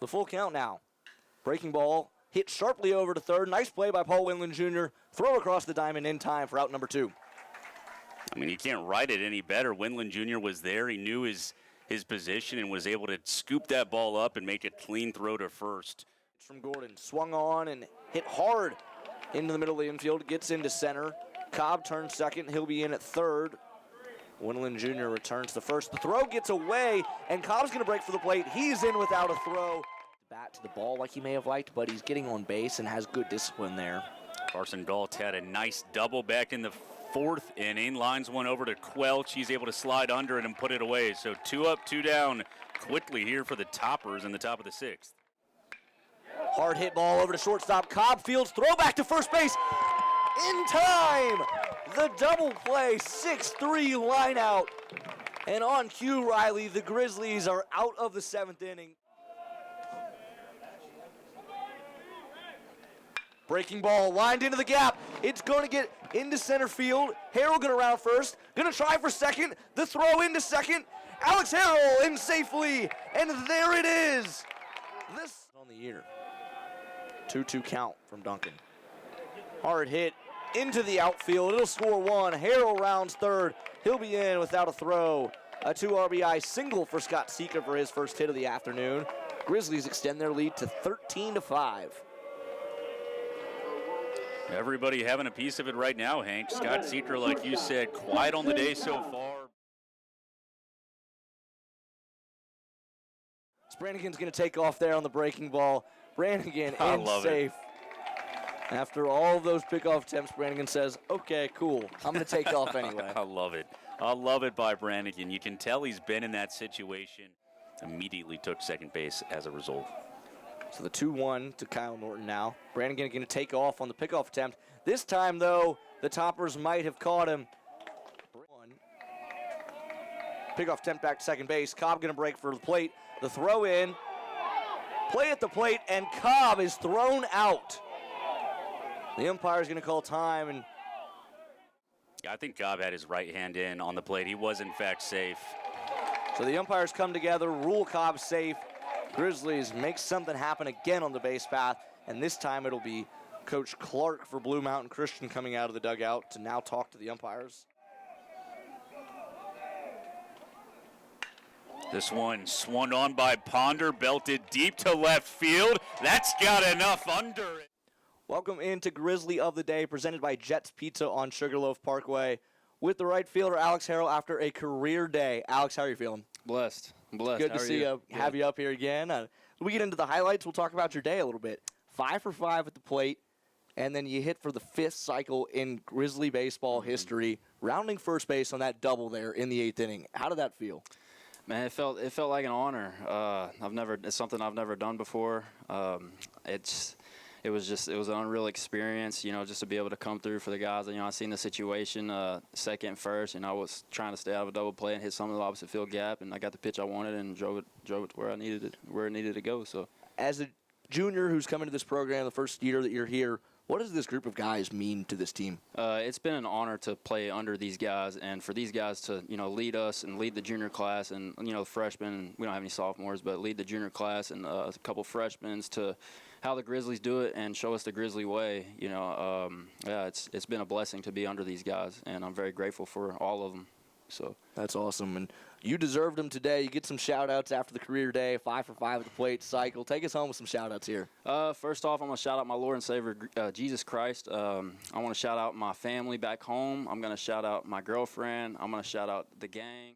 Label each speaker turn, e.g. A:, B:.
A: The full count now. Breaking ball hit sharply over to third. Nice play by Paul Winland Jr. Throw across the diamond in time for out number 2.
B: I mean, you can't write it any better. Winland Jr. was there. He knew his position and was able to scoop that ball up and make a clean throw to first.
A: It's from Gordon. Swung on and hit hard into the middle of the infield. Gets into center. Cobb turns second. He'll be in at third. Winland Jr. returns to first. The throw gets away, and Cobb's going to break for the plate. He's in without a throw. Bat to the ball like he may have liked, but he's getting on base and has good discipline there.
B: Carson Galt had a nice double back in the 4th inning. Lines one over to Quelch. He's able to slide under it and put it away. So 2 up, 2 down quickly here for the Toppers in the top of the 6th.
A: Hard hit ball over to shortstop. Cobb fields, throw back to first base. In time! The double play, 6-3 line out. And on cue, Riley, the Grizzlies are out of the 7th inning. Breaking ball lined into the gap. It's going to get into center field. Harrell going to round first. Going to try for second. The throw into second. Alex Harrell in safely. And there it is. This on the year. 2-2 count from Duncan. Hard hit into the outfield. It'll score 1. Harrell rounds third. He'll be in without a throw. A 2 RBI single for Scott Seeker for his first hit of the afternoon. Grizzlies extend their lead to 13-5.
B: Everybody having a piece of it right now, Hank. Scott Seeker, like you said, quiet on the day so far.
A: Brannigan's going to take off there on the breaking ball. Brannigan in safe. After all of those pickoff attempts, Brannigan says, okay, cool. I'm going to take off anyway.
B: I love it. I love it by Brannigan. You can tell he's been in that situation. Immediately took second base as a result.
A: So the 2-1 to Kyle Norton now. Brannigan going to take off on the pickoff attempt. This time, though, the Toppers might have caught him. Pickoff attempt back to second base. Cobb going to break for the plate. The throw in. Play at the plate, and Cobb is thrown out. The umpire's going to call time. And
B: I think Cobb had his right hand in on the plate. He was, in fact, safe.
A: So the umpires come together, rule Cobb safe. Grizzlies make something happen again on the base path, and this time it'll be Coach Clark for Blue Mountain Christian coming out of the dugout to now talk to the umpires.
B: This one swung on by Ponder, belted deep to left field. That's got enough under it.
A: Welcome into Grizzly of the Day, presented by Jets Pizza on Sugarloaf Parkway. With the right fielder, Alex Harrell, after a career day. Alex, how are you feeling?
C: Blessed.
A: Good to see you. Have you up here again. We get into the highlights. We'll talk about your day a little bit. 5 for 5 at the plate, and then you hit for the 5th cycle in Grizzly baseball history, rounding first base on that double there in the 8th inning. How did that feel?
C: Man, it felt like an honor. It's something I've never done before. It was an unreal experience, just to be able to come through for the guys. I seen the situation, second, first, and I was trying to stay out of a double play and hit some of the opposite field gap, and I got the pitch I wanted and drove it to where it needed to go. So,
A: as a junior who's coming to this program the first year that you're here, what does this group of guys mean to this team?
C: It's been an honor to play under these guys, and for these guys to lead us and lead the junior class, and freshmen. We don't have any sophomores, but lead the junior class and a couple freshmen to how the Grizzlies do it and show us the Grizzly way. It's been a blessing to be under these guys, and I'm very grateful for all of them. So
A: that's awesome, and you deserved them today. You get some shout-outs after the career day, 5 for 5 at the plate cycle. Take us home with some shout-outs here.
C: First off, I'm going to shout out my Lord and Savior, Jesus Christ. I want to shout out my family back home. I'm going to shout out my girlfriend. I'm going to shout out the gang.